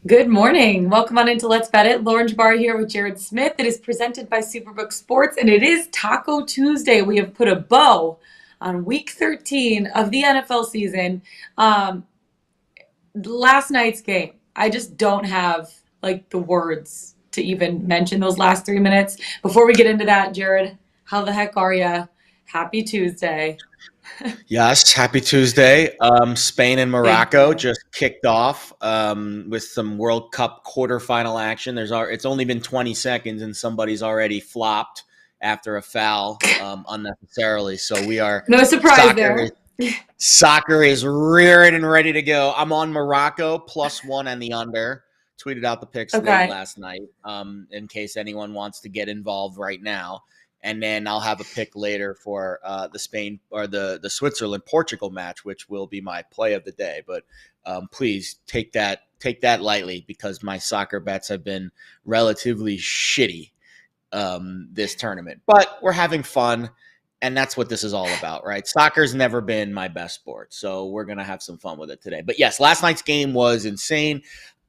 Good morning. Welcome on into Let's Bet It. Lauren Jabbar here with Jared Smith. It is presented by Superbook Sports, and it is Taco Tuesday. We have put a bow on week 13 of the NFL season. Um, Last night's game, I just don't have the words to even mention those last 3 minutes. Before we get into that, Jared, how the heck are you? Happy Tuesday. Yes, happy Tuesday. Spain and Thank Morocco you. just kicked off with some World Cup quarterfinal action. It's only been 20 seconds and somebody's already flopped after a foul unnecessarily. So we are No surprise soccer is there. soccer is rearing and ready to go. I'm on Morocco +1 and the under. Tweeted out the picks late Okay. last night in case anyone wants to get involved right now, and then I'll have a pick later for the Spain or the Switzerland Portugal match, which will be my play of the day. But please take that lightly because my soccer bets have been relatively shitty this tournament. But we're having fun, and that's what this is all about, right? Soccer's never been my best sport, so we're gonna have some fun with it today. But yes, last night's game was insane.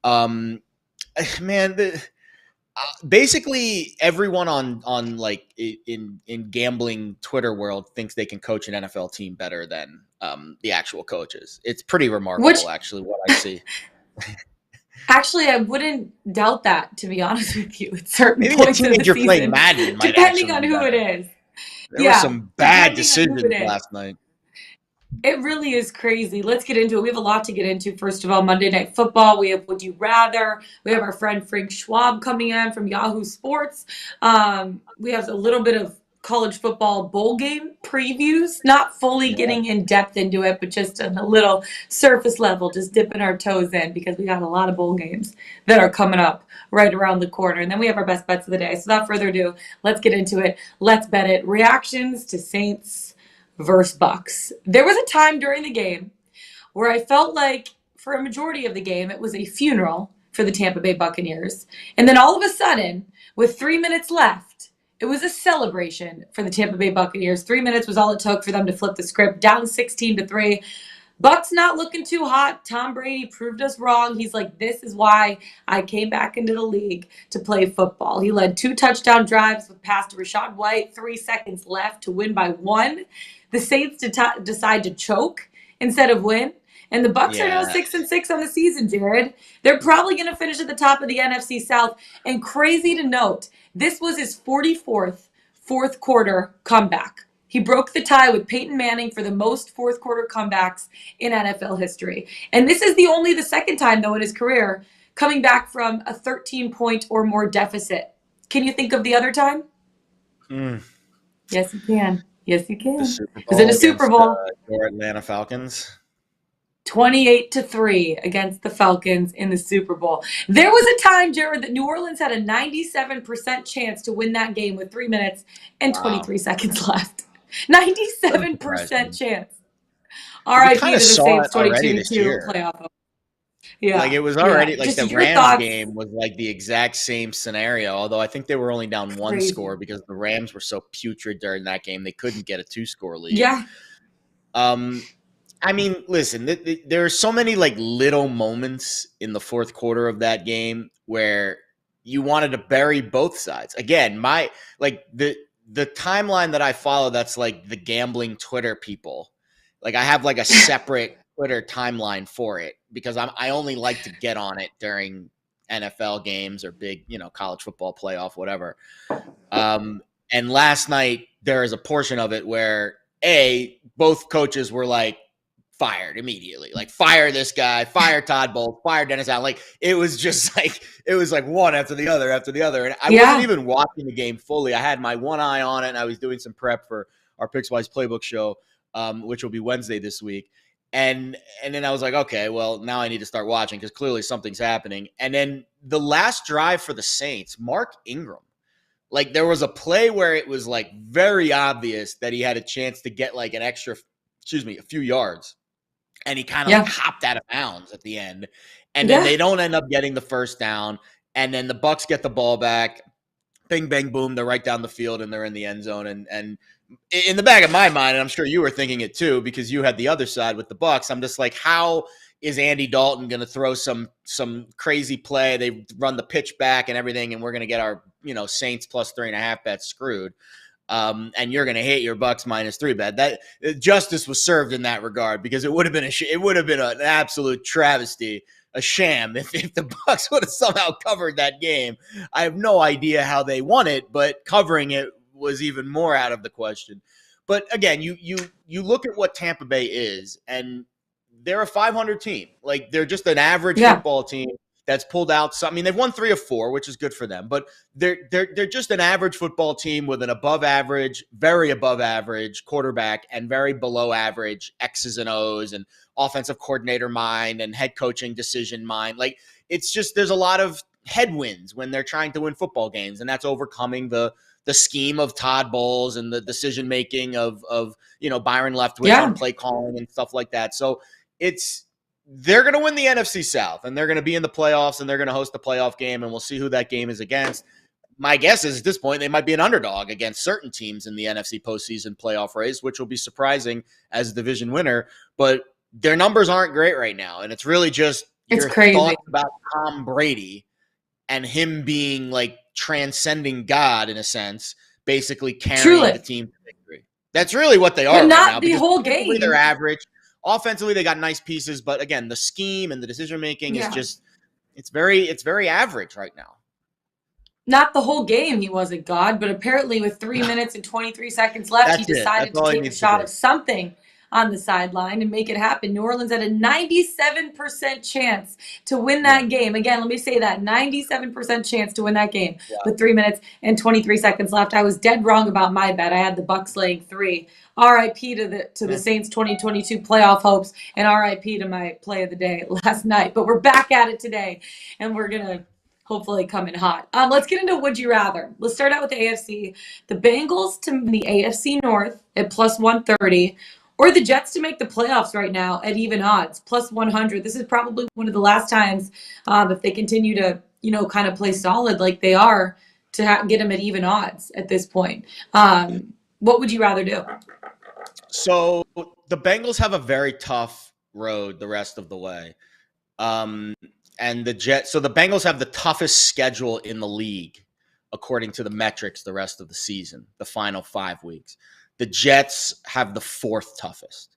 Um, man, basically everyone on like in gambling Twitter world thinks they can coach an NFL team better than the actual coaches. It's pretty remarkable, Which actually, what I see. Actually, I wouldn't doubt that, to be honest with you, at certain Maybe a points of the teenager playing season, Madden might depending actually on be who it better. is. There were Yeah, some bad depending on who it decisions is. last night. It really is crazy. Let's get into it. We have a lot to get into. First of all, Monday Night Football. We have Would You Rather. We have our friend Frank Schwab coming in from Yahoo Sports. We have a little bit of college football bowl game previews, not fully Yeah. getting in depth into it, but just on a little surface level, just dipping our toes in because we got a lot of bowl games that are coming up right around the corner. And then we have our best bets of the day. So without further ado, let's get into it. Let's bet it. Reactions to Saints versus Bucks. There was a time during the game where I felt like for a majority of the game it was a funeral for the Tampa Bay Buccaneers. And then all of a sudden, with 3 minutes left, it was a celebration for the Tampa Bay Buccaneers. 3 minutes was all it took for them to flip the script, down 16-3. Bucks not looking too hot. Tom Brady proved us wrong. He's like, this is why I came back into the league to play football. He led 2 touchdown drives with pass to Rashad White, 3 seconds left to win by 1. The Saints decide to choke instead of win. And the Bucks are now Yeah. 6-6 on the season, Jared. They're probably going to finish at the top of the NFC South. And crazy to note, this was his 44th fourth quarter comeback. He broke the tie with Peyton Manning for the most fourth quarter comebacks in NFL history. And this is only the second time, though, in his career coming back from a 13-point or more deficit. Can you think of the other time? Mm. Yes, you can. Yes, you The can. Super It was in Bowl a Super against Bowl. your Atlanta Falcons. 28-3 against the Falcons in the Super Bowl. There was a time, Jared, that New Orleans had a 97% chance to win that game with 3 minutes and Wow. 23 seconds left. Doesn't surprise 97% me. chance. We RIP kind of to the saw Saints it already 22 to this 2 year. playoff hope. Like Yeah, it was yeah. already like Just the your Rams thoughts. game was like the exact same scenario, although I think they were only down one Crazy. score because the Rams were so putrid during that game they couldn't get a 2-score lead. Yeah. Um I mean, listen, there are so many like little moments in the fourth quarter of that game where you wanted to bury both sides. Again, my like the timeline that I follow that's like the gambling Twitter people. Like I have like a separate Twitter timeline for it because I only like to get on it during NFL games or big, college football playoff, whatever. Um, and last night there is a portion of it where both coaches were like fired immediately, like fire this guy, fire Todd Bowles, fire Dennis Allen. Like it was just like it was like one after the other. And I wasn't Yeah. even watching the game fully. I had my one eye on it, and I was doing some prep for our Pickswise playbook show, which will be Wednesday this week. And then I was like, okay, well now I need to start watching because clearly something's happening. And then the last drive for the Saints, Mark Ingram. Like there was a play where it was like very obvious that he had a chance to get like a few yards, and he kind of like Yeah. hopped out of bounds at the end. And then Yeah. they don't end up getting the first down. And then the Bucks get the ball back. Bing, bang, boom. They're right down the field and they're in the end zone. And in the back of my mind, and I'm sure you were thinking it too, because you had the other side with the Bucks. I'm just like, how is Andy Dalton going to throw some crazy play? They run the pitch back and everything, and we're going to get our Saints plus 3.5 bet screwed. And you're going to hit your Bucks -3 bet. That justice was served in that regard, because it would have been an absolute travesty, a sham if the Bucks would have somehow covered that game. I have no idea how they won it, but covering it was even more out of the question. But again, you look at what Tampa Bay is, and they're a 500 team. Like, they're just an average football team that's pulled out some. I mean, they've won 3 of 4, which is good for them, but they're just an average football team with an above average, very above average quarterback and very below average X's and O's and offensive coordinator mind and head coaching decision mind. Like, it's just, there's a lot of headwinds when they're trying to win football games, and that's overcoming the scheme of Todd Bowles and the decision making of Byron Leftwich on play calling and stuff like that. So they're going to win the NFC South, and they're going to be in the playoffs, and they're going to host the playoff game, and we'll see who that game is against. My guess is at this point they might be an underdog against certain teams in the NFC postseason playoff race, which will be surprising as a division winner. But their numbers aren't great right now, and it's really just your thoughts about Tom Brady and him being like transcending God in a sense, basically carrying the team to victory. That's really what they are right now. Not the whole game. They're average. Offensively, they got nice pieces, but again, the scheme and the decision making is just it's very average right now. Not the whole game he wasn't God, but apparently with 3 minutes and 23 seconds left, he decided to take a shot of something on the sideline and make it happen. New Orleans had a 97% chance to win that game. Again, let me say that, 97% chance to win that game with 3 minutes and 23 seconds left. I was dead wrong about my bet. I had the Bucks laying 3. RIP to the Saints 2022 playoff hopes, and RIP to my play of the day last night. But we're back at it today, and we're going to hopefully come in hot. Let's get into Would You Rather. Let's start out with the AFC. The Bengals to win the AFC North at plus 130, or the Jets to make the playoffs right now at even odds, plus 100. This is probably one of the last times, if they continue to, kind of play solid like they are, to get them at even odds at this point. What would you rather do? So the Bengals have a very tough road the rest of the way. And the Bengals have the toughest schedule in the league, according to the metrics, the rest of the season, the final 5 weeks. The Jets have the 4th toughest.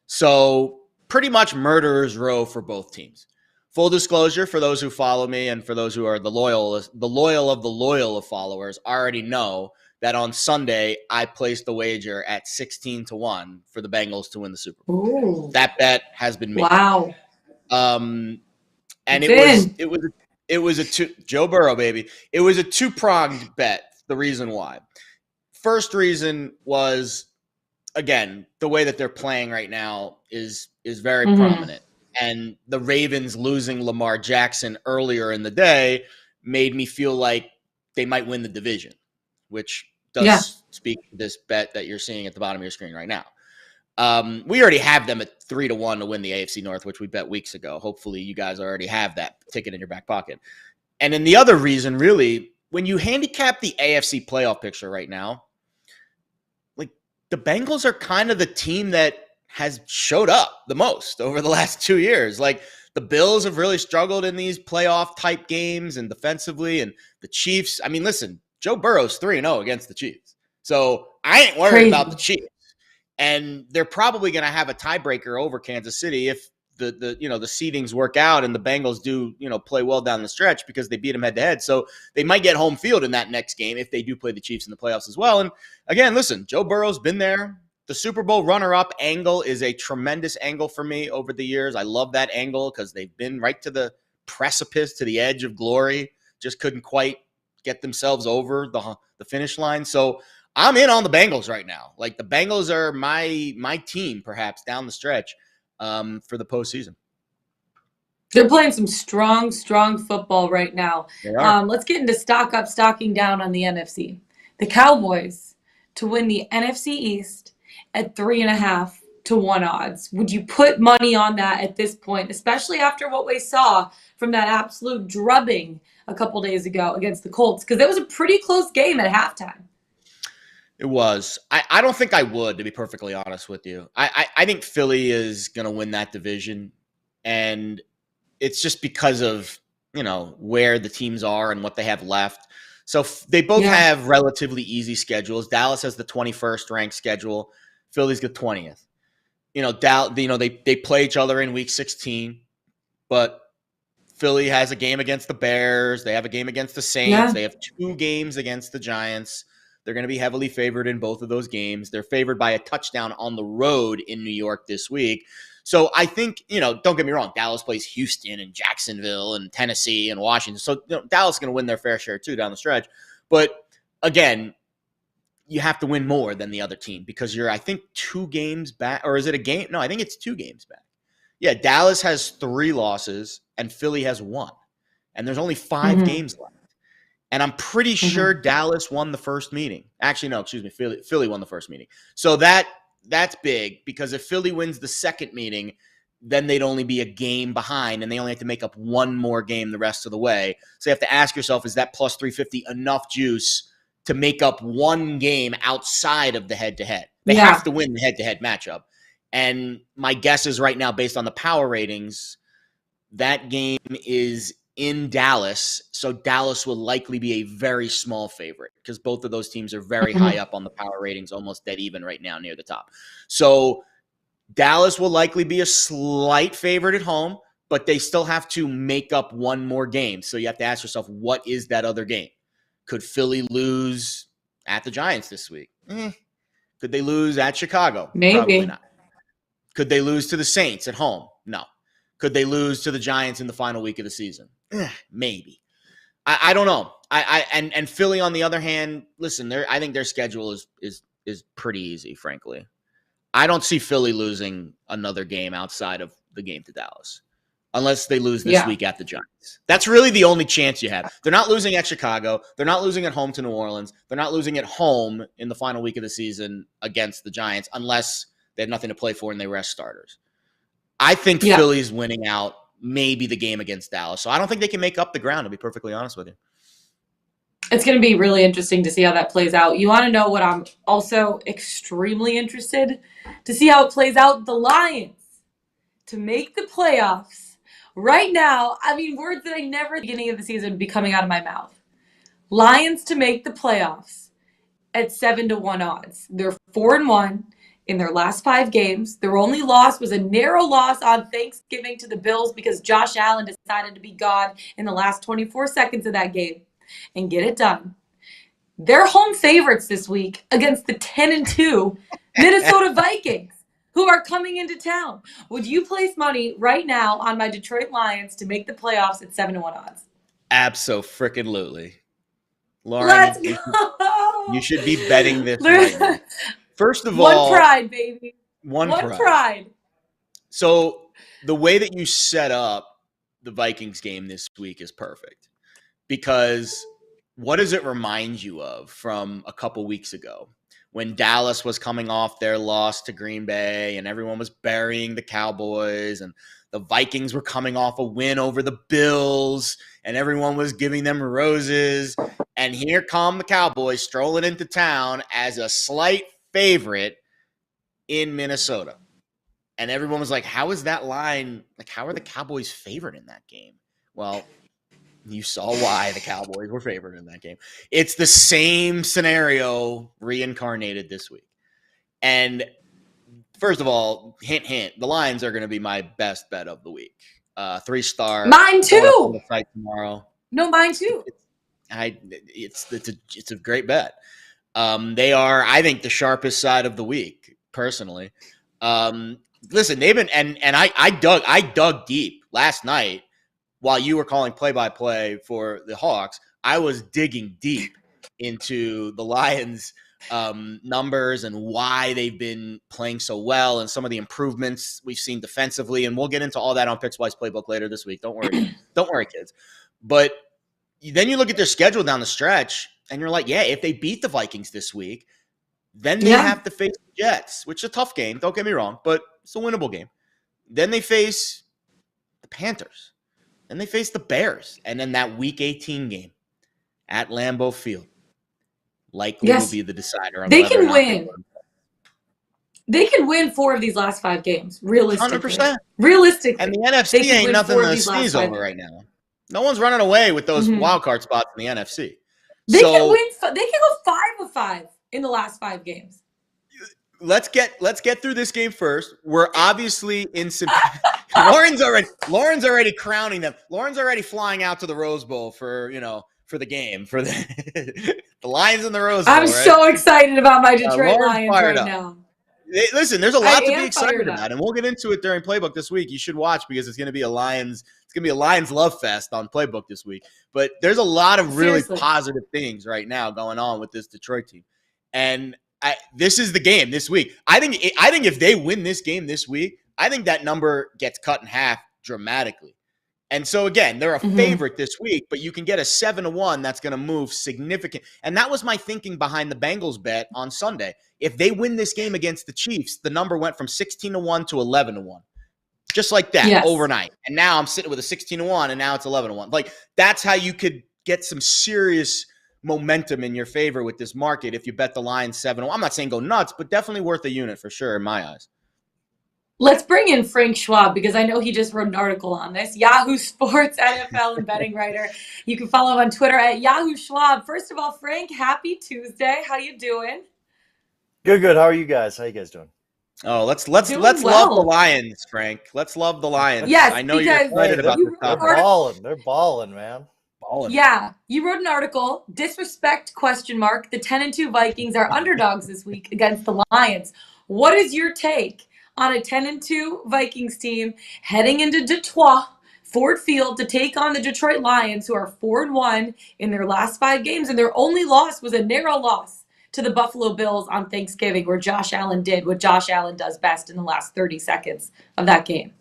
So pretty much murderer's row for both teams. Full disclosure, for those who follow me and for those who are the loyal of followers, already know that on Sunday I placed the wager at 16-1 for the Bengals to win the Super Bowl. Ooh. That bet has been made. Wow. And it was a Joe Burrow, baby. It was a 2-pronged bet. The reason why. First reason was, again, the way that they're playing right now is very prominent. And the Ravens losing Lamar Jackson earlier in the day made me feel like they might win the division, which does speak to this bet that you're seeing at the bottom of your screen right now. We already have them at 3-1 to win the AFC North, which we bet weeks ago. Hopefully you guys already have that ticket in your back pocket. And then the other reason, really, when you handicap the AFC playoff picture right now, like, the Bengals are kind of the team that has showed up the most over the last 2 years. Like, the Bills have really struggled in these playoff type games and defensively, and the Chiefs. I mean, listen, Joe Burrow's 3-0 against the Chiefs. So I ain't worried about the Chiefs. And they're probably going to have a tiebreaker over Kansas City if the seedings work out and the Bengals do, play well down the stretch, because they beat them head to head. So they might get home field in that next game if they do play the Chiefs in the playoffs as well. And again, listen, Joe Burrow's been there. The Super Bowl runner-up angle is a tremendous angle for me over the years. I love that angle because they've been right to the precipice, to the edge of glory, just couldn't quite get themselves over the finish line. So I'm in on the Bengals right now. Like, the Bengals are my team, perhaps, down the stretch for the postseason. They're playing some strong football right now. Let's get into stock up, stocking down on the NFC. The Cowboys to win the NFC East at 3.5-1 odds. Would you put money on that at this point, especially after what we saw from that absolute drubbing a couple days ago against the Colts? Because that was a pretty close game at halftime. It was. I don't think I would, to be perfectly honest with you. I think Philly is going to win that division. and it's just because of, where the teams are and what they have left. So they both have relatively easy schedules. Dallas has the 21st ranked schedule. Philly's the 20th. They play each other in week 16, but Philly has a game against the Bears. They have a game against the Saints. Yeah. They have 2 games against the Giants. They're going to be heavily favored in both of those games. They're favored by a touchdown on the road in New York this week. So I think, don't get me wrong, Dallas plays Houston and Jacksonville and Tennessee and Washington. So Dallas is going to win their fair share too down the stretch. But again, you have to win more than the other team because you're, I think, 2 games back. Or is it a game? No, I think it's 2 games back. Yeah, Dallas has 3 losses and Philly has 1. And there's only 5 games left. And I'm pretty sure Dallas won the first meeting. Actually, no, excuse me. Philly won the first meeting. So that's big because if Philly wins the second meeting, then they'd only be a game behind and they only have to make up 1 more game the rest of the way. So you have to ask yourself, is that plus 350 enough juice to make up 1 game outside of the head-to-head? They have to win the head-to-head matchup. And my guess is right now, based on the power ratings, that game is in Dallas. So Dallas will likely be a very small favorite because both of those teams are very high up on the power ratings, almost dead even right now near the top. So Dallas will likely be a slight favorite at home, but they still have to make up 1 more game. So you have to ask yourself, what is that other game? Could Philly lose at the Giants this week? Could they lose at Chicago? Maybe. Probably not. Could they lose to the Saints at home? No. Could they lose to the Giants in the final week of the season? Maybe. I don't know. And Philly, on the other hand, listen, I think their schedule is pretty easy, frankly. I don't see Philly losing another game outside of the game to Dallas, unless they lose this week at the Giants. That's really the only chance you have. They're not losing at Chicago. They're not losing at home to New Orleans. They're not losing at home in the final week of the season against the Giants, unless they have nothing to play for and they rest starters. I think Philly's winning out maybe the game against Dallas. So I don't think they can make up the ground, to be perfectly honest with you. It's going to be really interesting to see how that plays out. You want to know what I'm also extremely interested to see how it plays out? The Lions to make the playoffs right now. I mean, words that I never at the beginning of the season would be coming out of my mouth. Lions to make the playoffs at 7-1 odds. They're 4-1 in their last 5 games. Their only loss was a narrow loss on Thanksgiving to the Bills because Josh Allen decided to be God in the last 24 seconds of that game and get it done. They're home favorites this week against the 10-2 Minnesota Vikings, who are coming into town. Would you place money right now on my Detroit Lions to make the playoffs at 7-1 odds? Abso-freaking-lutely. Lauren, Let's go. You should be betting this right now. First of all, one pride, baby. One pride. So the way that you set up the Vikings game this week is perfect because what does it remind you of from a couple weeks ago when Dallas was coming off their loss to Green Bay and everyone was burying the Cowboys and the Vikings were coming off a win over the Bills and everyone was giving them roses, and here come the Cowboys strolling into town as a slight favorite in Minnesota. And everyone was like, how is that line? Like, how are the Cowboys favored in that game? Well, you saw why the Cowboys were favored in that game. It's the same scenario reincarnated this week. And first of all, hint, hint, the Lions are going to be my best bet of the week. 3-star. Mine too. On the site tomorrow. No, mine too. It's a great bet. They are, I think, the sharpest side of the week, personally. Listen, they've been, and I dug deep last night while you were calling play-by-play for the Hawks. I was digging deep into the Lions' numbers and why they've been playing so well and some of the improvements we've seen defensively. And we'll get into all that on Pickswise Playbook later this week. Don't worry, kids. But then you look at their schedule down the stretch, and you're like, yeah, if they beat the Vikings this week, then they have to face the Jets, which is a tough game. Don't get me wrong, but it's a winnable game. Then they face the Panthers. Then they face the Bears. And then that Week 18 game at Lambeau Field likely will be the decider. They can win. They can win 4 of these last 5 games, realistically. 100%. Realistically. And the They NFC could ain't win nothing 4 of to these last sneeze 5 over games. right now. No one's running away with those Mhm. wild card spots in the NFC. They can So win. They can go 5 of 5 in the last 5 games. let's get through this game first. We're obviously in some. Lauren's already crowning them. Lauren's already flying out to the Rose Bowl for the game for the the Lions in the Rose Bowl. I'm Right? so excited about my Detroit Lauren's Lions fired right up. now. Listen, there's a I lot to be am excited fired about, up. and we'll get into it during Playbook this week. You should watch because it's going to be a Lions love fest on Playbook this week. But there's a lot of really Seriously. positive things right now going on with this Detroit team, and this is the game this week. I think if they win this game this week, I think that number gets cut in half dramatically. And so again, they're a favorite this week, but you can get a 7-1 that's going to move significant. And that was my thinking behind the Bengals bet on Sunday. If they win this game against the Chiefs, the number went from 16-1 to 11-1. Just like that, overnight. And now I'm sitting with a 16-1 and now it's 11-1. Like that's how you could get some serious momentum in your favor with this market if you bet the Lions 7-1. I'm not saying go nuts, but definitely worth a unit for sure in my eyes. Let's bring in Frank Schwab because I know he just wrote an article on this. Yahoo Sports NFL and betting writer. You can follow him on Twitter at Yahoo Schwab. First of all, Frank, happy Tuesday. How you doing? Good. How are you guys? How you guys doing? Oh, let's Doing love well. the Lions, Frank. Let's love the Lions. Yes, I know you're because excited about this They're topic. balling. They're balling, man. Balling. Yeah, you wrote an article. Disrespect ? The 10-2 Vikings are underdogs this week against the Lions. What is your take on a 10-2 Vikings team heading into Detroit, Ford Field, to take on the Detroit Lions, who are 4-1 in their last 5 games, and their only loss was a narrow loss to the Buffalo Bills on Thanksgiving, where Josh Allen did what Josh Allen does best in the last 30 seconds of that game?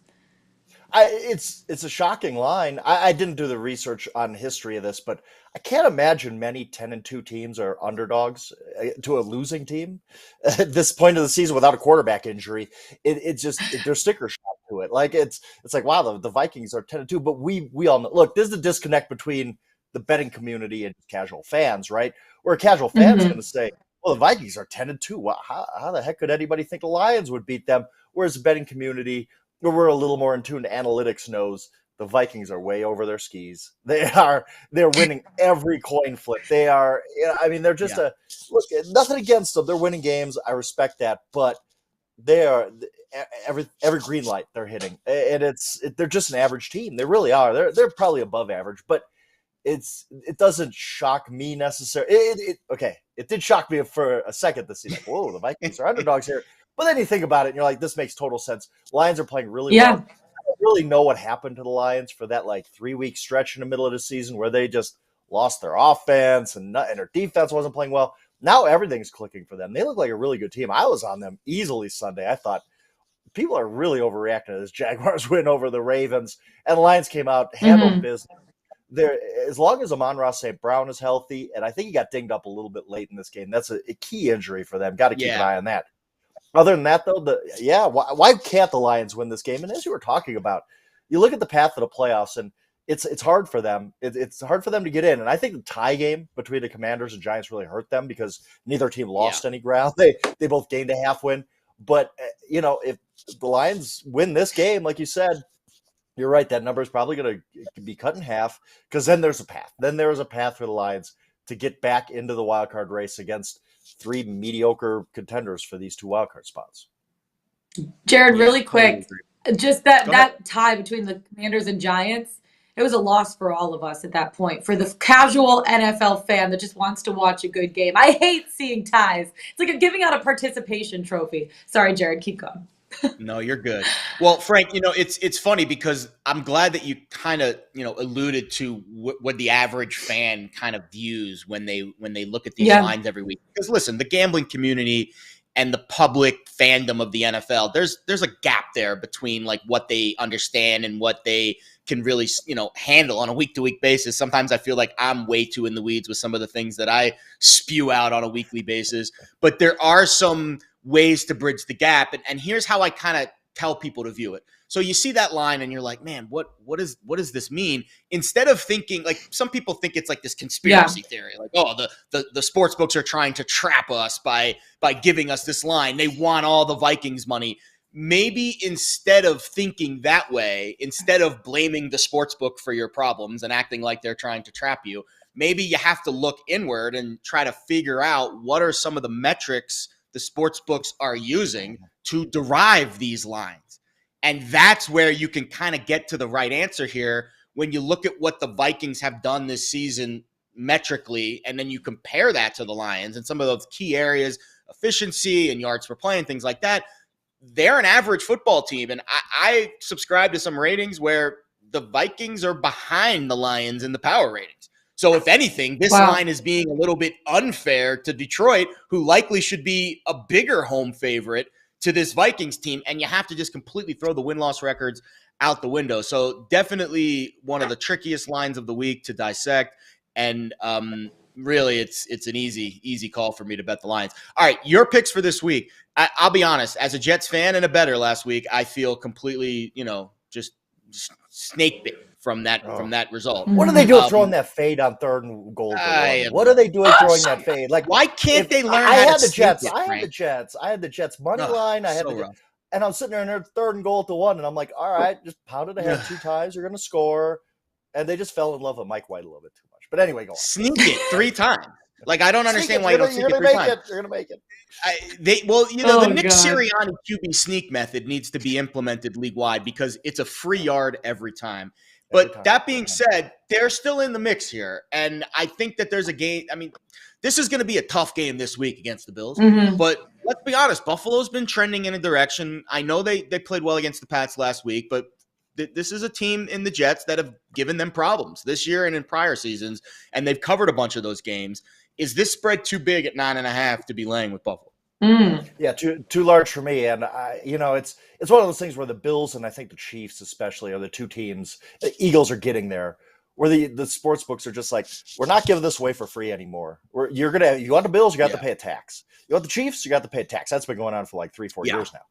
It's a shocking line. I didn't do the research on history of this, but I can't imagine many 10-2 teams are underdogs to a losing team at this point of the season without a quarterback injury. There's sticker shock to it. Like it's like, wow, the Vikings are 10-2, but we all know. Look, there's a disconnect between the betting community and casual fans, right? Where a casual fan's going to say, well, the Vikings are 10-2. Well, how the heck could anybody think the Lions would beat them? Whereas the betting community, where we're a little more in tune to analytics, knows the Vikings are way over their skis. They're winning every coin flip. They are, they're just look, nothing against them. They're winning games. I respect that, but they are every green light they're hitting, and they're just an average team. They really are. They're probably above average, but it doesn't shock me necessarily. It did shock me for a second to see like, whoa, the Vikings are underdogs here. But then you think about it, and you're like, this makes total sense. Lions are playing really well. I don't really know what happened to the Lions for that 3-week stretch in the middle of the season where they just lost their offense and their defense wasn't playing well. Now everything's clicking for them. They look like a really good team. I was on them easily Sunday. I thought people are really overreacting to this Jaguars win over the Ravens, and the Lions came out, handled business. As long as Amon-Ra St. Brown is healthy, and I think he got dinged up a little bit late in this game. That's a key injury for them. Got to keep an eye on that. Other than that, though, why can't the Lions win this game? And as you were talking about, you look at the path of the playoffs, and it's hard for them. It's hard for them to get in. And I think the tie game between the Commanders and Giants really hurt them because neither team lost any ground. They both gained a half win. But, if the Lions win this game, like you said, you're right, that number is probably going to be cut in half because then there's a path. Then there is a path for the Lions to get back into the wild card race against 3 mediocre contenders for these 2 wildcard spots. Jared, really quick, just that tie between the Commanders and Giants, it was a loss for all of us at that point. For the casual NFL fan that just wants to watch a good game. I hate seeing ties. It's like giving out a participation trophy. Sorry, Jared, keep going. No, you're good. Well, Frank, it's funny because I'm glad that you kind of, alluded to what the average fan kind of views when they look at these lines every week. Because listen, the gambling community and the public fandom of the NFL, there's a gap there between what they understand and what they can really, handle on a week-to-week basis. Sometimes I feel like I'm way too in the weeds with some of the things that I spew out on a weekly basis. But there are some ways to bridge the gap. And here's how I kind of tell people to view it. So you see that line and you're like, man, what does this mean? Instead of thinking, like, some people think it's like this conspiracy theory, like, oh, the sports books are trying to trap us by giving us this line. They want all the Vikings money. Maybe instead of thinking that way, instead of blaming the sports book for your problems and acting like they're trying to trap you, maybe you have to look inward and try to figure out what are some of the metrics the sports books are using to derive these lines. And that's where you can kind of get to the right answer here when you look at what the Vikings have done this season metrically, and then you compare that to the Lions and some of those key areas, efficiency and yards per play and things like that. They're an average football team. And I subscribe to some ratings where the Vikings are behind the Lions in the power ratings. So if anything, this line is being a little bit unfair to Detroit, who likely should be a bigger home favorite to this Vikings team. And you have to just completely throw the win-loss records out the window. So definitely one of the trickiest lines of the week to dissect. And really, it's an easy call for me to bet the Lions. All right, your picks for this week. I'll be honest, as a Jets fan and a bettor last week, I feel completely, just snake bit from that result. What are they doing throwing that fade on 3rd and goal? What are they doing throwing that fade? Like, why can't they learn I how had to the Jets. it, I had the Jets money line. I had and I'm sitting there in their 3rd and goal at the 1, and I'm like, all right, just pound it ahead 2 times. You're going to score. And they just fell in love with Mike White a little bit too much. But anyway, go on. Sneak it 3 times. Like, I don't understand why you don't sneak it 3 times. You're going to make it. The Nick Sirianni QB sneak method needs to be implemented league-wide because it's a free yard every time. But that being said, they're still in the mix here. And I think that there's a game. I mean, this is going to be a tough game this week against the Bills. But let's be honest, Buffalo's been trending in a direction. I know they played well against the Pats last week, but this is a team in the Jets that have given them problems this year and in prior seasons, and they've covered a bunch of those games. Is this spread too big at 9.5 to be laying with Buffalo? Yeah, too large for me. And it's one of those things where the Bills and I think the Chiefs especially are the 2 teams. The Eagles are getting there, where the sports books are just like, we're not giving this away for free anymore. You want the Bills, you got to pay a tax. You want the Chiefs, you got to pay a tax. That's been going on for like 3-4 years now.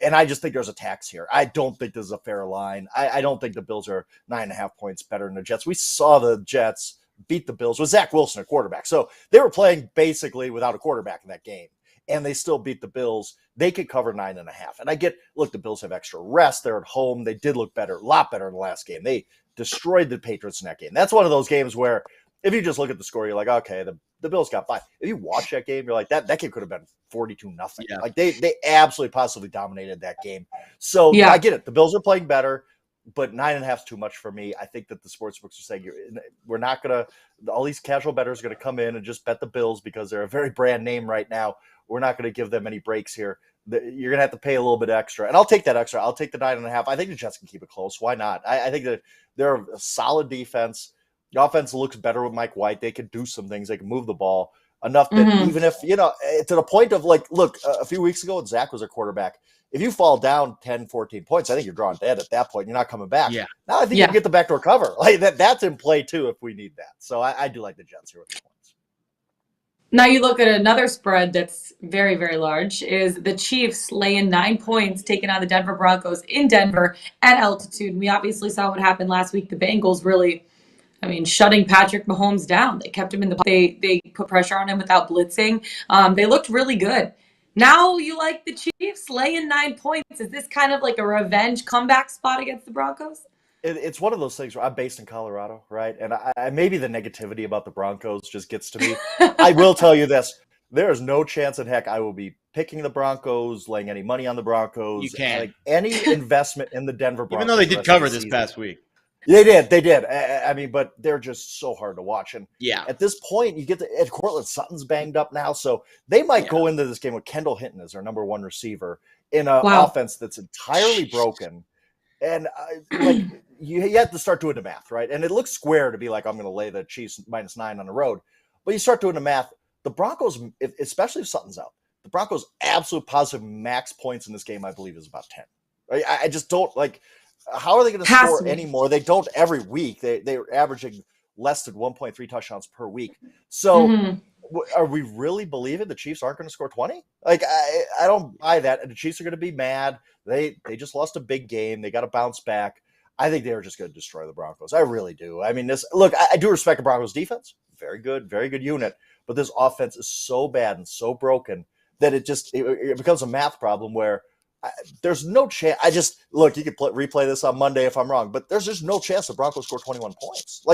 And I just think there's a tax here. I don't think this is a fair line. I don't think the Bills are 9.5 points better than the Jets. We saw the Jets beat the Bills with Zach Wilson at quarterback. So they were playing basically without a quarterback in that game, and they still beat the Bills. They could cover 9.5. And I get, look, the Bills have extra rest. They're at home. They did look better, a lot better in the last game. They destroyed the Patriots in that game. That's one of those games where if you just look at the score, you're like, okay, the Bills got by. If you watch that game, you're like, that game could have been 42-0. Yeah. Like they absolutely positively dominated that game. So I get it. The Bills are playing better, but 9.5 is too much for me. I think that the sports books are saying we're not going to, all these casual bettors are going to come in and just bet the Bills because they're a very brand name right now. We're not going to give them any breaks here. You're going to have to pay a little bit extra. And I'll take that extra. I'll take the 9.5. I think the Jets can keep it close. Why not? I think that they're a solid defense. The offense looks better with Mike White. They can do some things. They can move the ball enough that even if, to the point of like, look, a few weeks ago when Zach was a quarterback, if you fall down 10, 14 points, I think you're drawing dead at that point. You're not coming back. Yeah. Now I think you can get the backdoor cover. Like that's in play too if we need that. So I do like the Jets here with the points. Now you look at another spread that's very, very large is the Chiefs laying 9 points taking on the Denver Broncos in Denver at altitude. We obviously saw what happened last week. The Bengals really, shutting Patrick Mahomes down. They kept him in they put pressure on him without blitzing. They looked really good. Now you like the Chiefs laying 9 points. Is this kind of like a revenge comeback spot against the Broncos? It's one of those things where I'm based in Colorado, right? And I maybe the negativity about the Broncos just gets to me. I will tell you this. There is no chance in heck I will be picking the Broncos, laying any money on the Broncos. You can't. Like any investment in the Denver Broncos. Even though they did cover this past week. They did. But they're just so hard to watch. And at this point, you get Ed Cortland Sutton's banged up now. So they might go into this game with Kendall Hinton as their number 1 receiver in an offense that's entirely broken. And you have to start doing the math, right? And it looks square to be like, I'm going to lay the Chiefs -9 on the road. But you start doing the math. The Broncos, especially if Sutton's out, the Broncos' absolute positive max points in this game, I believe, is about 10. Right? I just don't like. How are they going to score anymore? They don't every week. They're averaging less than 1.3 touchdowns per week. So Are we really believing the Chiefs aren't going to score 20? Like, I don't buy that. And the Chiefs are going to be mad. They just lost a big game. They got to bounce back. I think they are just going to destroy the Broncos. I really do. I mean, I do respect the Broncos defense. Very good unit. But this offense is so bad and so broken that it becomes a math problem where there's no chance. You can replay this on Monday if I'm wrong, but there's just no chance the Broncos score 21 points.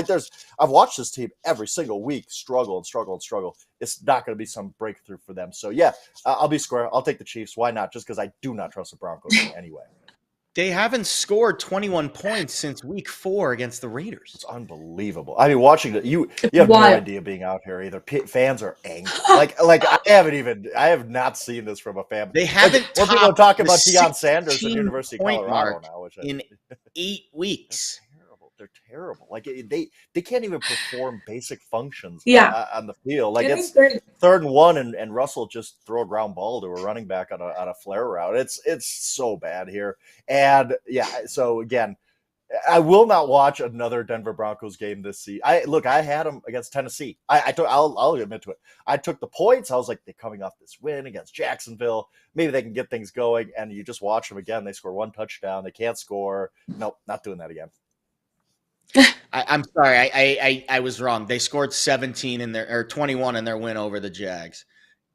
I've watched this team every single week struggle. It's not going to be some breakthrough for them. So yeah, I'll be square. I'll take the Chiefs. Why not? Just because I do not trust the Broncos in any way. They haven't scored 21 points since week 4 against the Raiders. It's unbelievable. I mean, watching it, you have no idea being out here either. Fans are angry. I have not seen this from a fan. They haven't. When people are talking about Deion Sanders at the University of Colorado now, in 8 weeks. They're terrible. Like they can't even perform basic functions on the field. Like it's 3rd and 1, and Russell just throw a ground ball to a running back on a flare route. It's so bad here. And yeah, so again, I will not watch another Denver Broncos game this season. I had them against Tennessee. I'll admit to it. I took the points. I was like, they're coming off this win against Jacksonville. Maybe they can get things going. And you just watch them again. They score 1 touchdown. They can't score. Nope, not doing that again. I'm sorry. I was wrong. They scored 21 in their win over the Jags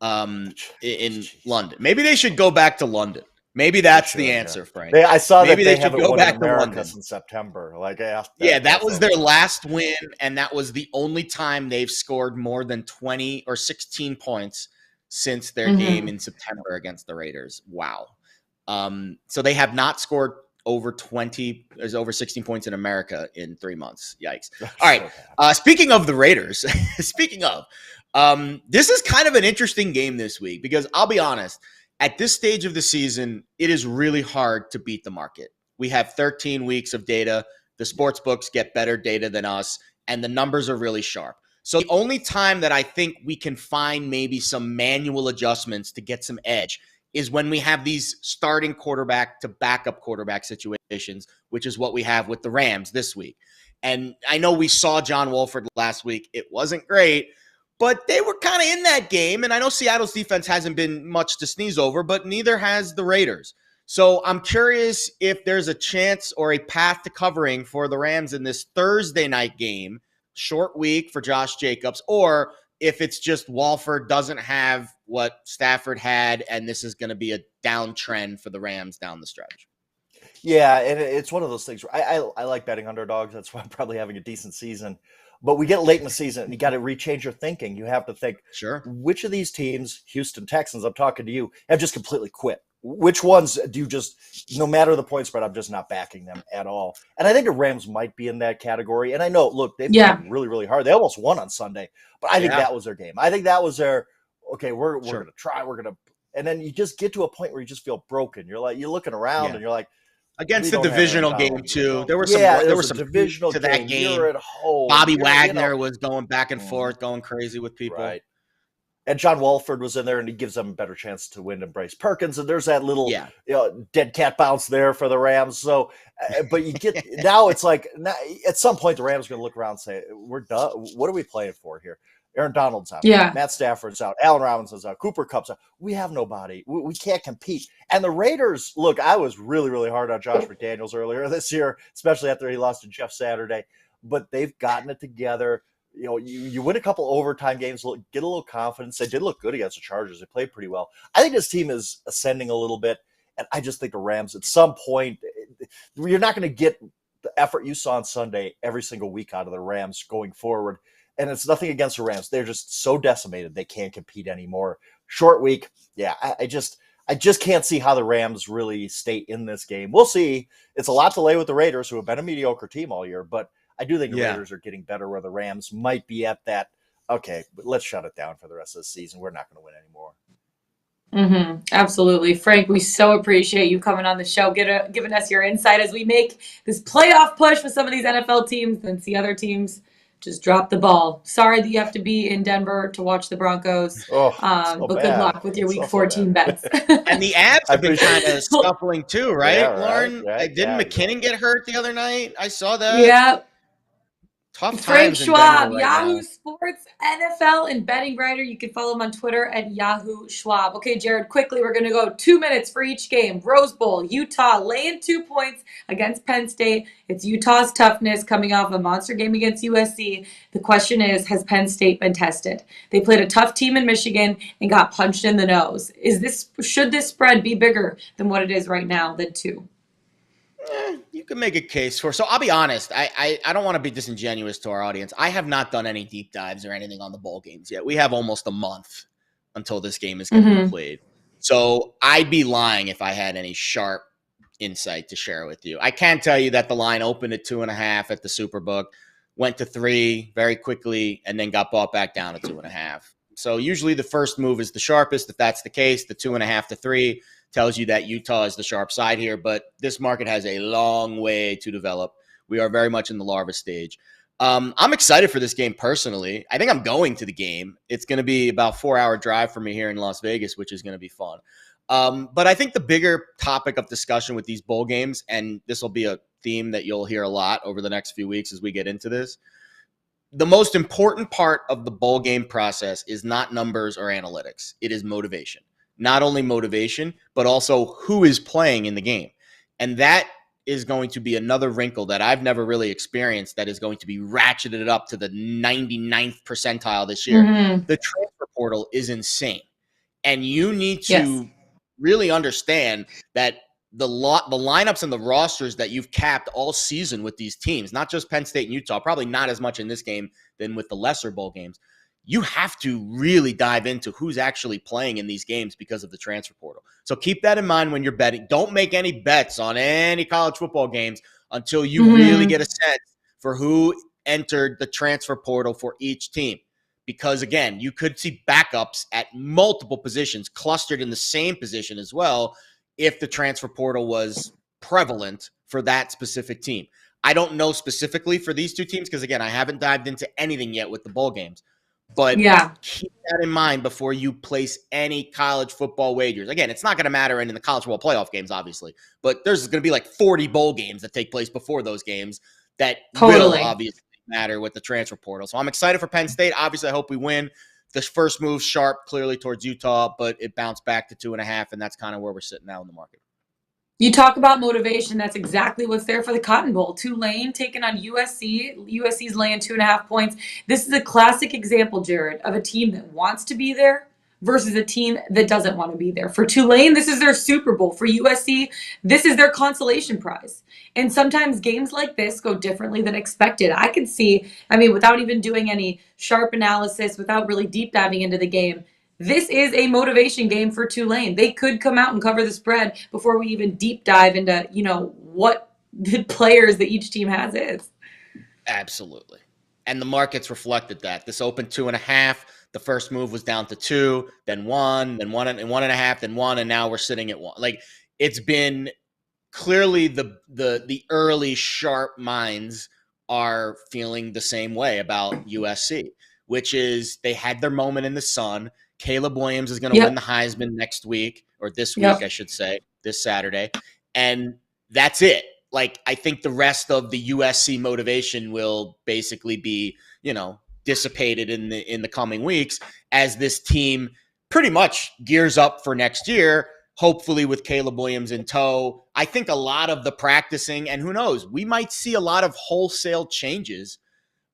in London. Maybe they should go back to London. Maybe that's the answer, Frank. I saw Maybe that they should go back to London in September. That was their last win, and that was the only time they've scored more than 20 or 16 points since their game in September against the Raiders. Wow. So they have not scored over 16 points in America in 3 months. Yikes. All right. Speaking of the Raiders, this is kind of an interesting game this week because I'll be honest, at this stage of the season, it is really hard to beat the market. We have 13 weeks of data. The sports books get better data than us, and the numbers are really sharp. So the only time that I think we can find maybe some manual adjustments to get some edge is when we have these starting quarterback to backup quarterback situations, which is what we have with the Rams this week. And I know we saw John Wolford last week. It wasn't great, but they were kind of in that game. And I know Seattle's defense hasn't been much to sneeze over, but neither has the Raiders. So I'm curious if there's a chance or a path to covering for the Rams in this Thursday night game, short week for Josh Jacobs, or if it's just Wolford doesn't have what Stafford had, and this is going to be a downtrend for the Rams down the stretch. Yeah, and it's one of those things where I like betting underdogs. That's why I'm probably having a decent season. But we get late in the season, and you got to rechange your thinking. You have to think, sure, which of these teams, Houston Texans, I'm talking to you, have just completely quit? Which ones do you just, no matter the point spread, I'm just not backing them at all? And I think the Rams might be in that category. And I know, look, they've been really, really hard. They almost won on Sunday, but I think that was their game. I think that was their, okay, we're going to try, and then you just get to a point where you just feel broken. You're looking around and you're like, against the divisional game too. There was some divisional to that game. You're at home. Bobby Wagner was going back and forth, going crazy with people. Right. And John Wolford was in there, and he gives them a better chance to win than Bryce Perkins. And there's that little dead cat bounce there for the Rams. So, but you get now it's like at some point the Rams are going to look around and say, "We're done. What are we playing for here?" Aaron Donald's out. Yeah. Matt Stafford's out. Allen Robinson's out. Cooper Kupp's out. We have nobody. We can't compete. And the Raiders, look, I was really, really hard on Josh McDaniels earlier this year, especially after he lost to Jeff Saturday. But they've gotten it together. You know, you win a couple overtime games, get a little confidence. They did look good against the Chargers. They played pretty well. I think this team is ascending a little bit. And I just think the Rams, at some point, you're not going to get the effort you saw on Sunday every single week out of the Rams going forward. And it's nothing against the Rams. They're just so decimated they can't compete anymore. Short week. Yeah, I just can't see how the Rams really stay in this game. We'll see. It's a lot to lay with the Raiders, who have been a mediocre team all year. But I do think the Raiders are getting better, where the Rams might be at that, okay, but let's shut it down for the rest of the season. We're not going to win anymore. Absolutely. Frank, we so appreciate you coming on the show, giving us your insight as we make this playoff push with some of these NFL teams and see other teams just drop the ball. Sorry that you have to be in Denver to watch the Broncos, but good luck with your Week 14 bets. And the Abs have been kind of scuffling too, right, Lauren? Right. Didn't McKinnon get hurt the other night? I saw that. Yeah. Tough Frank times in Denver Schwab, right now. Yahoo Sports, NFL, and betting writer. You can follow him on Twitter at Yahoo Schwab. Okay, Jared, quickly, we're going to go 2 minutes for each game. Rose Bowl, Utah laying 2 points against Penn State. It's Utah's toughness coming off a monster game against USC. The question is, has Penn State been tested? They played a tough team in Michigan and got punched in the nose. Should this spread be bigger than what it is right now than 2? You can make a case for. So I'll be honest. I don't want to be disingenuous to our audience. I have not done any deep dives or anything on the bowl games yet. We have almost a month until this game is going to be played. So I'd be lying if I had any sharp insight to share with you. I can tell you that the line opened at 2.5 at the Superbook, went to 3 very quickly, and then got bought back down to 2.5. So usually the first move is the sharpest. If that's the case, the 2.5 to 3 tells you that Utah is the sharp side here, but this market has a long way to develop. We are very much in the larva stage. I'm excited for this game personally. I think I'm going to the game. It's going to be about 4-hour drive for me here in Las Vegas, which is going to be fun. But I think the bigger topic of discussion with these bowl games, and this will be a theme that you'll hear a lot over the next few weeks as we get into this, the most important part of the bowl game process is not numbers or analytics. It is motivation. Not only motivation, but also who is playing in the game. And that is going to be another wrinkle that I've never really experienced that is going to be ratcheted up to the 99th percentile this year. The transfer portal is insane. And you need to really understand that the lineups and the rosters that you've capped all season with these teams, not just Penn State and Utah, probably not as much in this game than with the lesser bowl games. You have to really dive into who's actually playing in these games because of the transfer portal. So keep that in mind when you're betting. Don't make any bets on any college football games until you really get a sense for who entered the transfer portal for each team. Because, again, you could see backups at multiple positions clustered in the same position as well if the transfer portal was prevalent for that specific team. I don't know specifically for these two teams because, again, I haven't dived into anything yet with the bowl games. But keep that in mind before you place any college football wagers. Again, it's not going to matter in the college football playoff games, obviously. But there's going to be like 40 bowl games that take place before those games that will obviously matter with the transfer portal. So I'm excited for Penn State. Obviously, I hope we win. The first move sharp, clearly towards Utah, but it bounced back to 2.5, and that's kind of where we're sitting now in the market. You talk about motivation. That's exactly what's there for the Cotton Bowl. Tulane taking on USC. USC's laying 2.5 points. This is a classic example, Jared, of a team that wants to be there versus a team that doesn't want to be there. For Tulane, this is their Super Bowl. For USC, this is their consolation prize. And sometimes games like this go differently than expected. I could see, without even doing any sharp analysis, without really deep diving into the game, this is a motivation game for Tulane. They could come out and cover the spread before we even deep dive into, what the players that each team has is. Absolutely. And the markets reflected that. This opened 2.5. The first move was down to 2, then 1, then 1.5, then 1, and now we're sitting at 1. Like, it's been clearly the early sharp minds are feeling the same way about USC, which is they had their moment in the sun. Caleb Williams is going to win the Heisman next week, or this week, I should say, this Saturday. And that's it. Like, I think the rest of the USC motivation will basically be, dissipated in the coming weeks as this team pretty much gears up for next year, hopefully with Caleb Williams in tow. I think a lot of the practicing, and who knows, we might see a lot of wholesale changes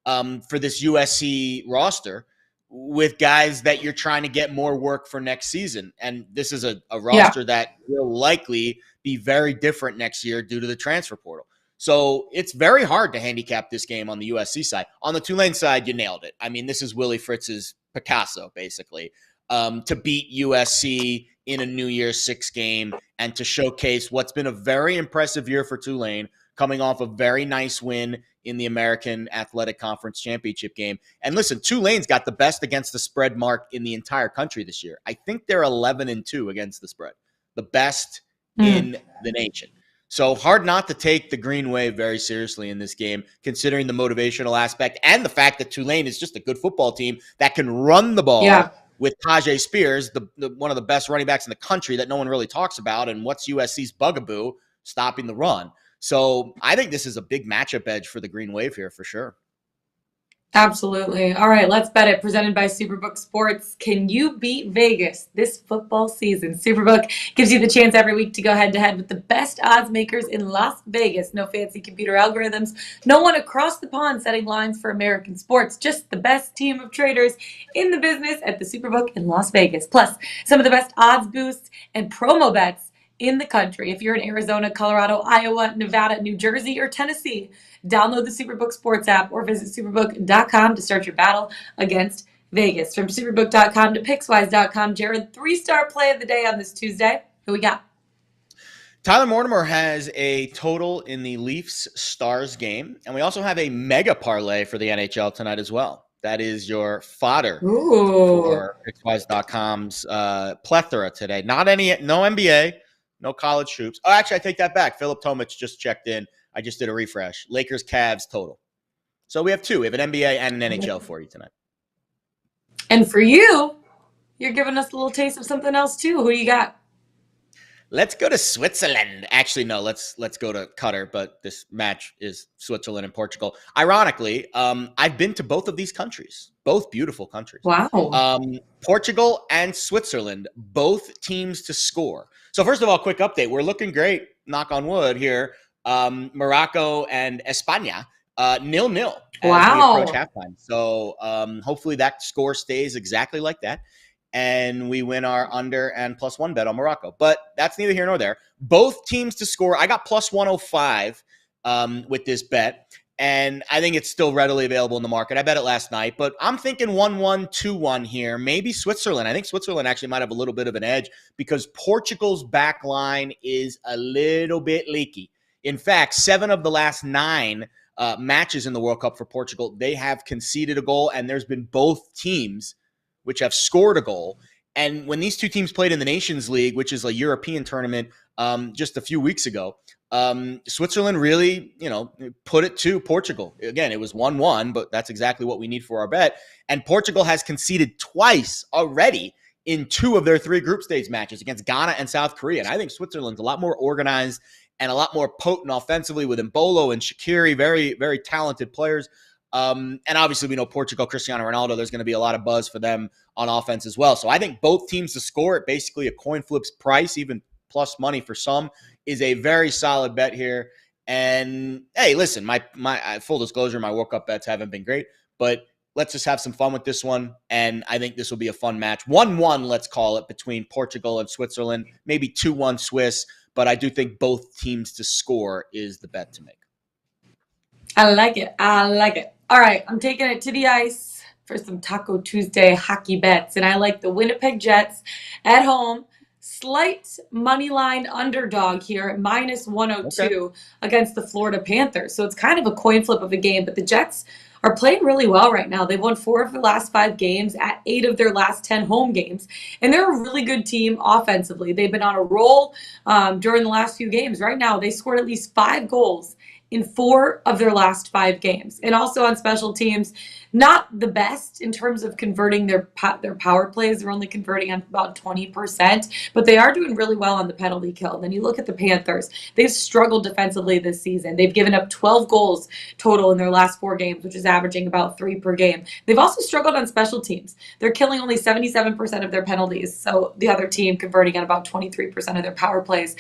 for this USC roster with guys that you're trying to get more work for next season. And this is a roster that will likely be very different next year due to the transfer portal. So it's very hard to handicap this game on the USC side. On the Tulane side, you nailed it. This is Willie Fritz's Picasso, basically, to beat USC in a New Year's Six game and to showcase what's been a very impressive year for Tulane, coming off a very nice win in the American Athletic Conference Championship game. And listen, Tulane's got the best against the spread mark in the entire country this year. I think they're 11-2 against the spread, the best in the nation. So hard not to take the Green Wave very seriously in this game, considering the motivational aspect and the fact that Tulane is just a good football team that can run the ball with Tajay Spears, the one of the best running backs in the country that no one really talks about. And what's USC's bugaboo? Stopping the run. So I think this is a big matchup edge for the Green Wave here for sure. Absolutely. All right, let's bet it. Presented by Superbook Sports. Can you beat Vegas this football season? Superbook gives you the chance every week to go head to head with the best odds makers in Las Vegas. No fancy computer algorithms, no one across the pond setting lines for American sports. Just the best team of traders in the business at the Superbook in Las Vegas. Plus, some of the best odds boosts and promo bets in the country. If you're in Arizona, Colorado, Iowa, Nevada, New Jersey, or Tennessee, download the Superbook Sports app or visit superbook.com to start your battle against Vegas. From superbook.com to Pickswise.com, Jared, 3-star play of the day on this Tuesday. Who we got? Tyler Mortimer has a total in the Leafs Stars game, and we also have a mega parlay for the NHL tonight as well. That is your fodder for Pickswise.com's plethora today. No NBA, no college hoops. Oh, actually, I take that back. Philip Tomich just checked in. I just did a refresh. Lakers, Cavs total. So we have two. We have an NBA and an NHL for you tonight. And for you, you're giving us a little taste of something else too. Who you got? Let's go to Switzerland. Actually, no, let's go to Qatar, but this match is Switzerland and Portugal. Ironically, I've been to both of these countries, both beautiful countries. Wow. Portugal and Switzerland, both teams to score. So first of all, quick update. We're looking great, knock on wood here. Morocco and España, 0-0 as we approach halftime. So hopefully that score stays exactly like that. And we win our under and +1 bet on Morocco. But that's neither here nor there. Both teams to score. I got +105 with this bet. And I think it's still readily available in the market. I bet it last night. But I'm thinking 1-1, 2-1 here. Maybe Switzerland. I think Switzerland actually might have a little bit of an edge because Portugal's back line is a little bit leaky. In fact, 7 of the last 9 matches in the World Cup for Portugal, they have conceded a goal, and there's been both teams which have scored a goal. And when these two teams played in the Nations League, which is a European tournament, just a few weeks ago, Switzerland really, put it to Portugal. Again, it was 1-1, but that's exactly what we need for our bet. And Portugal has conceded twice already in 2 of their 3 group stage matches against Ghana and South Korea. And I think Switzerland's a lot more organized and a lot more potent offensively with Mbolo and Shaqiri, very, very talented players. And obviously, we know Portugal, Cristiano Ronaldo, there's going to be a lot of buzz for them on offense as well. So I think both teams to score at basically a coin flip's price, even plus money for some, is a very solid bet here. And hey, listen, my full disclosure, my World Cup bets haven't been great, but let's just have some fun with this one. And I think this will be a fun match. 1-1, let's call it, between Portugal and Switzerland, maybe 2-1 Swiss. But I do think both teams to score is the bet to make. I like it. All right, I'm taking it to the ice for some Taco Tuesday hockey bets. And I like the Winnipeg Jets at home. Slight money line underdog here at -102 against the Florida Panthers. So it's kind of a coin flip of a game, but the Jets are playing really well right now. They've won 4 of their last 5 games at 8 of their last 10 home games. And they're a really good team offensively. They've been on a roll during the last few games. Right now, they scored at least 5 goals in 4 of their last 5 games. And also on special teams, not the best in terms of converting their power plays. They're only converting on about 20%, but they are doing really well on the penalty kill. Then you look at the Panthers. They've struggled defensively this season. They've given up 12 goals total in their last 4 games, which is averaging about 3 per game. They've also struggled on special teams. They're killing only 77% of their penalties, so the other team converting at about 23% of their power plays.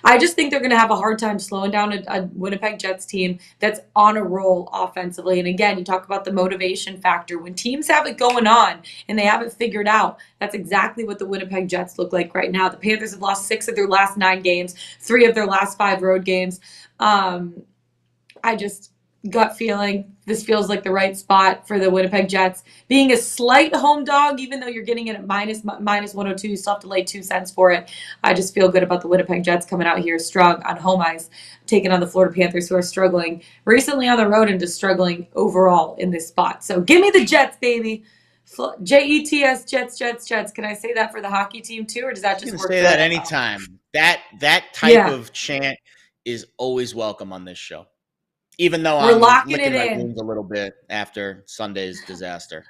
I just think they're going to have a hard time slowing down a Winnipeg Jets team that's on a roll offensively. And again, you talk about the motivation factor. When teams have it going on and they have it figured out, that's exactly what the Winnipeg Jets look like right now. The Panthers have lost 6 of their last 9 games, 3 of their last 5 road games. I just gut feeling this feels like the right spot for the Winnipeg Jets. Being a slight home dog, even though you're getting it at -102, you still have to lay 2 cents for it. I just feel good about the Winnipeg Jets coming out here strong on home ice, taking on the Florida Panthers, who are struggling recently on the road and just struggling overall in this spot. So give me the Jets, baby. Jets, Jets. Can I say that for the hockey team too, or does that just work? Say that anytime. That type of chant is always welcome on this show. Even though I'm licking my wounds a little bit after Sunday's disaster.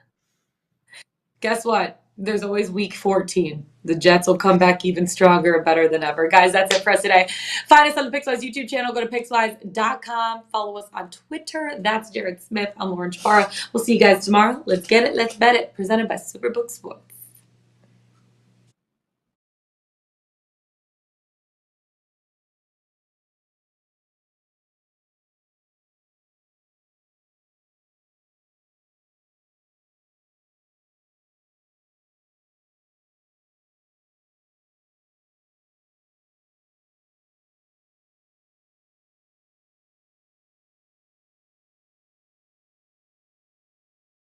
Guess what? there's always week 14. The Jets will come back even stronger, better than ever. Guys, that's it for us today. Find us on the Pickswise YouTube channel. Go to pickswise.com. Follow us on Twitter. That's Jared Smith. I'm Lauren Chapara. We'll see you guys tomorrow. Let's get it. Let's bet it. Presented by Superbook Sports.